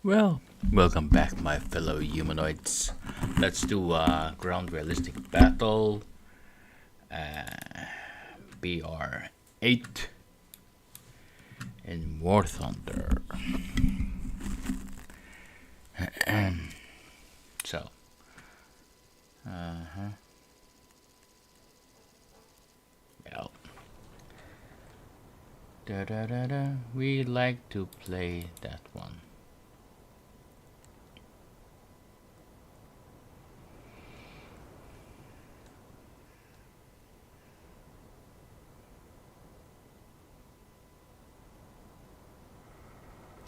Well, welcome back, my fellow humanoids. Let's do a ground realistic battle. BR8 in War Thunder. so, well, we like to play that one.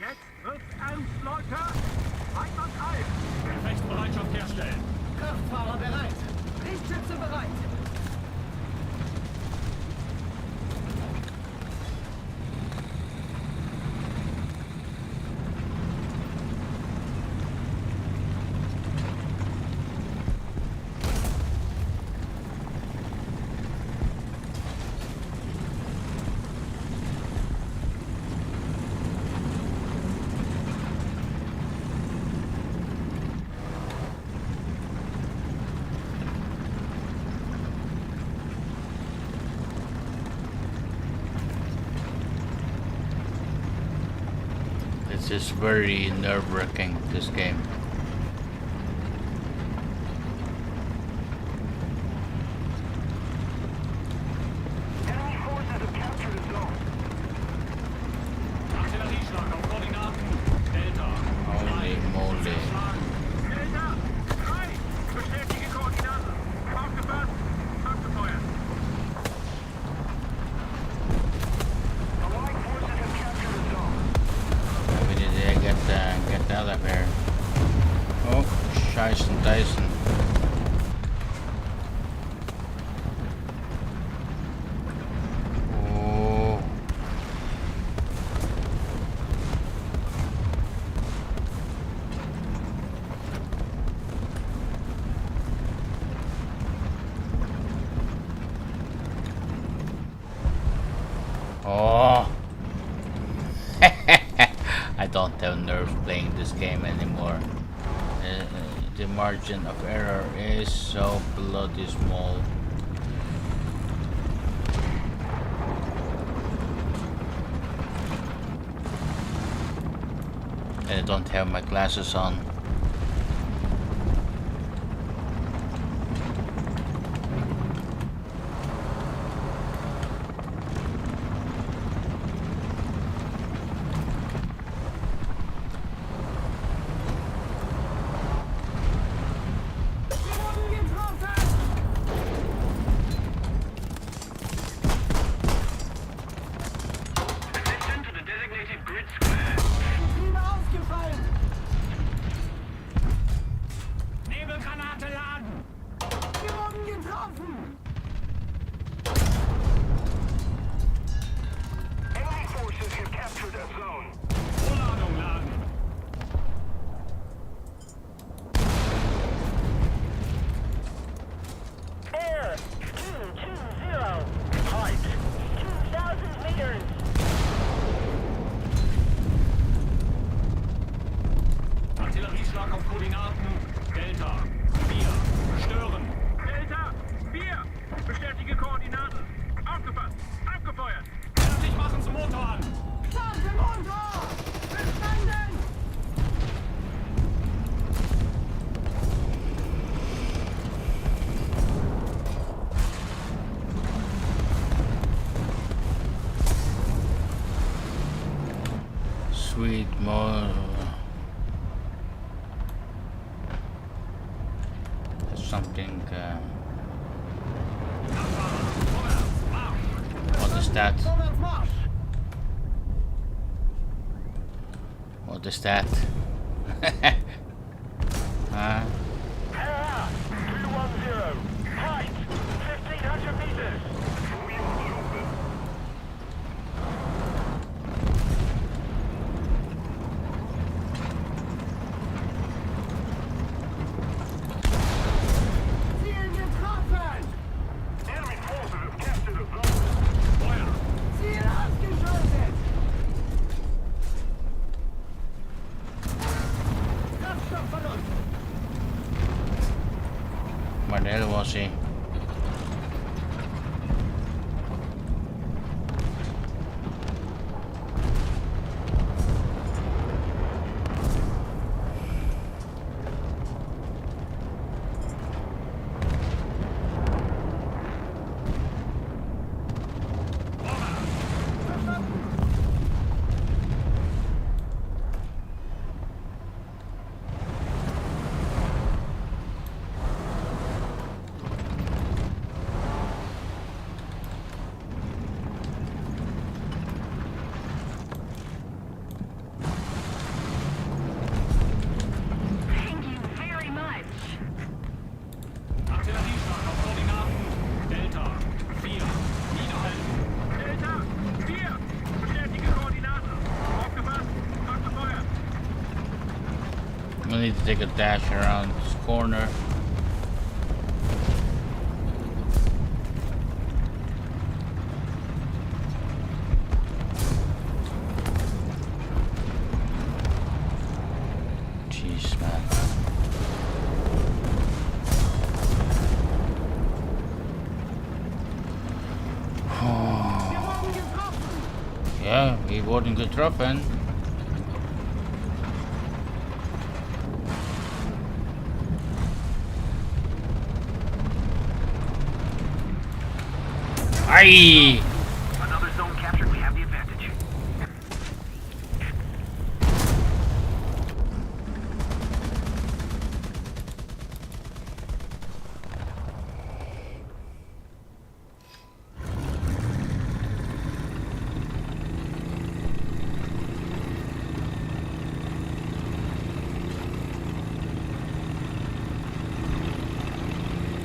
Jetzt wird's ernst, Leute! Einwandfrei! Gefechtsbereitschaft herstellen. Kraftfahrer bereit! Lichtschütze bereit! This is very nerve-wracking, this game. Enemy forces have captured a zone. Artillerieschlag auf Koordinaten. Delta. Holy moly. Delta! 3! Bestätige Koordinaten! Aufgepasst! Abgefeuert! Allied forces have captured a zone. We need to get out of here. Oh, Scheisen Dyson. Oh. Oh. I don't have nerve playing this game anymore. The margin of error is so bloody small. And I don't have my glasses on. Attention to the designated grid square. Getriebe ausgefallen! Nebelgranate laden. Wir wurden getroffen! Enemy forces have captured a zone. Vorladung laden. Air 220. Height 2,000 meters. Artillerieschlag auf Koordinaten. Delta. 4. Stören. Delta 4. Bestätige Koordinaten. Aufgepasst. Abgefeuert. Fertig machen zum Motor an. Starte Motor! Verstanden! Sweet mo. There's something. What is that? Vorwärts Marsch! What is that? Huh? Terra 210. Height 1,500 meters. Ziel getroffen! Enemy forces have captured a zone. Feuer. Ziel ausgeschaltet! Where was he? Thank you very much. Artillerieschlag auf Koordinaten Delta 4. Niederhalten. Delta 4. Bestätige Koordinaten. Aufgepasst. Fast Feuer. We need to take a dash around this corner. Jeez, man. Ja, wir wurden getroffen. Ay! Another zone captured. We have the advantage.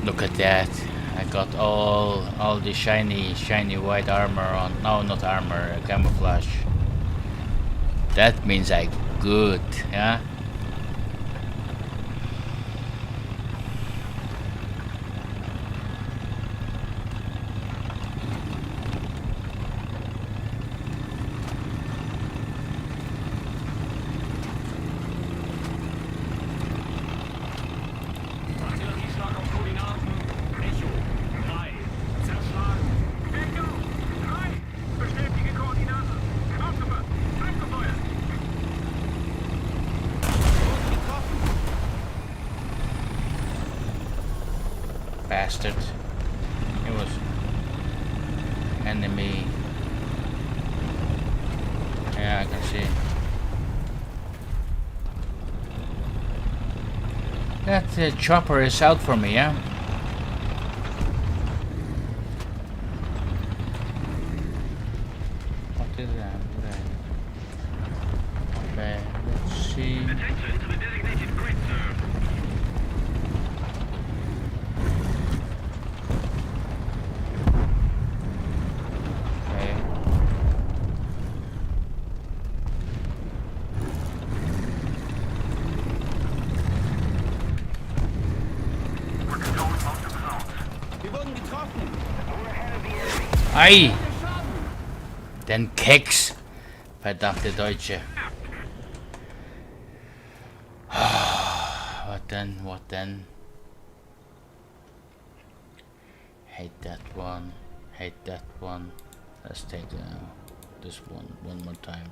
Look at that. I got all the shiny white armor on. No, not armor, camouflage. That means I good, yeah? Artillerieschlag auf Koordinaten Echo 3. Zerschlagen. Echo 3. Bestätige Koordinaten. Aufgepasst. Abgefeuert. Bastard. It was enemy. Yeah, I can see. That chopper is out for me, yeah? What is that? Okay, let's see. Attention to the designated grid, sir. Okay. We're controlling most of the zones. Wir wurden getroffen. We're ahead of the enemy. Ei! Den Keks! Verdammte Deutsche. What then? What then? Hate that one. Hate that one. Let's take this one more time.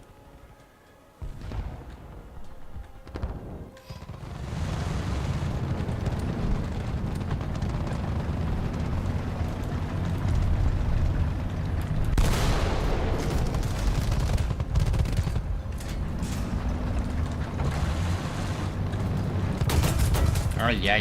Oh yeah.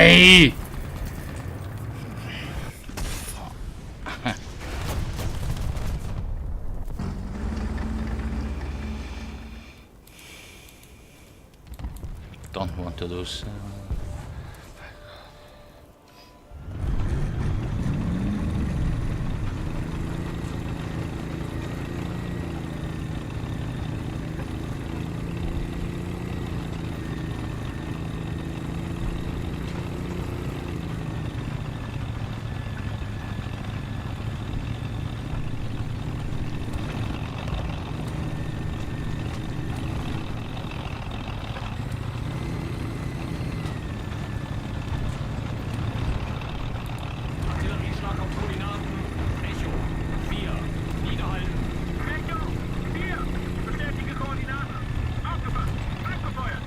Die! Don't want to lose. Artillerieschlag auf Koordinaten. Echo 4. Niederhalten. Echo 4. Bestätige Koordinaten. Aufgefasst. Abgefeuert.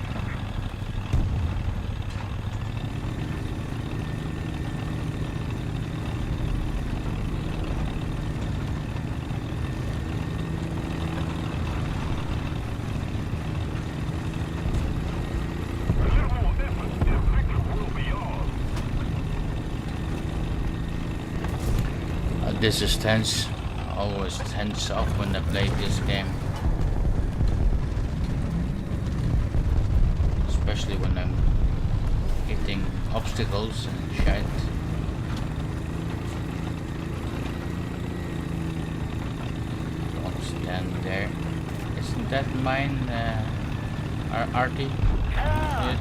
This is tense. Always tense up when I play this game. Especially when I'm hitting obstacles and shit. Don't stand there. Isn't that mine, Artie? Good.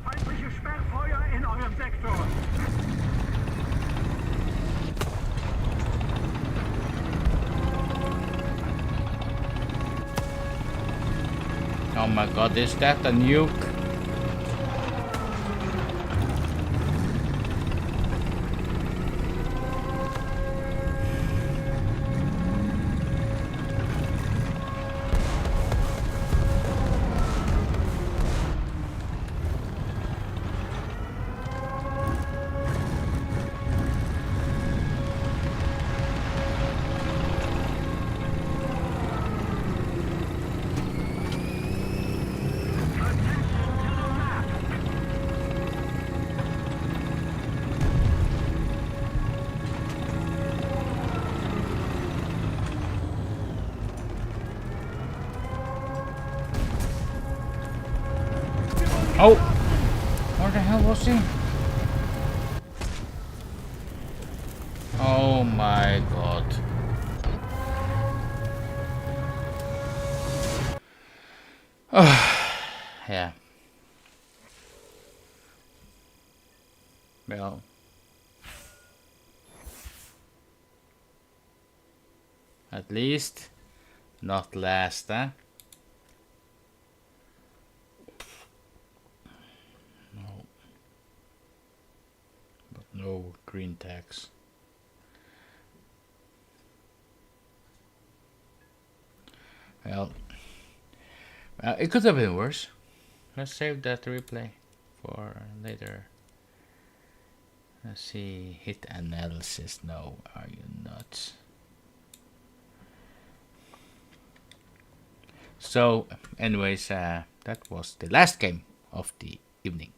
Feindliche Sperrfeuer in eurem Sektor. Oh my god, is that a nuke? Oh! Where the hell was he? Oh my god. Yeah. Well. At least not last, huh? No. But no green tags. Well, it could have been worse. Let's save that replay for later. Let's see. Hit analysis. No, are you nuts? So, anyways, that was the last game of the evening.